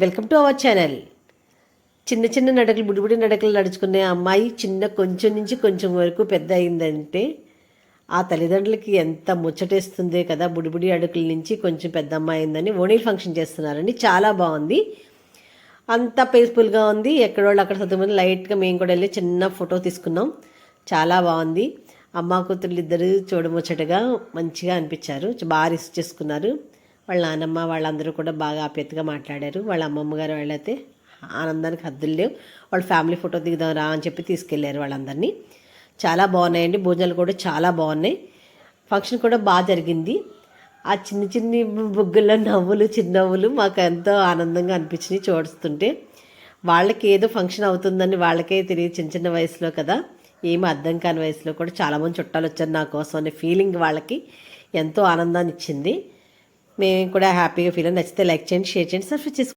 Welcome to our channel. చిన్న చిన్న నడకలు బుడిబుడి నడకలు నడుచుకునే అమ్మాయి కొంచెం నుంచి కొంచెం వరకు పెద్ద అయిందంటే ఆ తల్లిదండ్రులకి ఎంత ముచ్చటేస్తుందే కదా. బుడిబుడి అడుగుల నుంచి కొంచెం పెద్ద అమ్మాయి అయిందని ఓణీలు ఫంక్షన్ చేస్తున్నారండి. చాలా బాగుంది, అంతా పీస్ఫుల్గా ఉంది. ఎక్కడోళ్ళు అక్కడ చదువుకుని లైట్గా మేము కూడా వెళ్ళి చిన్న ఫోటో తీసుకున్నాం. చాలా బాగుంది. అమ్మ కూతురు ఇద్దరు చూడముచ్చటగా మంచిగా అనిపించారు. బాగా రిసీవ్ చేసుకున్నారు. వాళ్ళ నాన్నమ్మ వాళ్ళందరూ కూడా బాగా ఆప్యాయతగా మాట్లాడారు. వాళ్ళ అమ్మమ్మ గారు వాళ్ళైతే ఆనందానికి హద్దులు లేవు. వాళ్ళ ఫ్యామిలీ ఫోటో దిగుదాం రా అని చెప్పి తీసుకెళ్లారు వాళ్ళందరినీ. చాలా బాగున్నాయండి. భోజనాలు కూడా చాలా బాగున్నాయి. ఫంక్షన్ కూడా బాగా జరిగింది. ఆ చిన్ని చిన్ని బుగ్గల్లో నవ్వులు, చిరునవ్వులు మాకు ఎంతో ఆనందంగా అనిపించినాయి చూస్తుంటే. వాళ్ళకి ఏదో ఫంక్షన్ అవుతుందని వాళ్ళకే తెలియదు, చిన్న చిన్న వయసులో కదా, ఏమీ అర్థం కాని వయసులో కూడా చాలామంది చుట్టాలు వచ్చారు నా కోసం అనే ఫీలింగ్ వాళ్ళకి ఎంతో ఆనందాన్ని ఇచ్చింది. మేము కూడా హ్యాపీగా ఫీల్. నచ్చితే లైక్ చేయండి, షేర్ చేయండి, సబ్స్క్రైబ్ చేసుకోండి.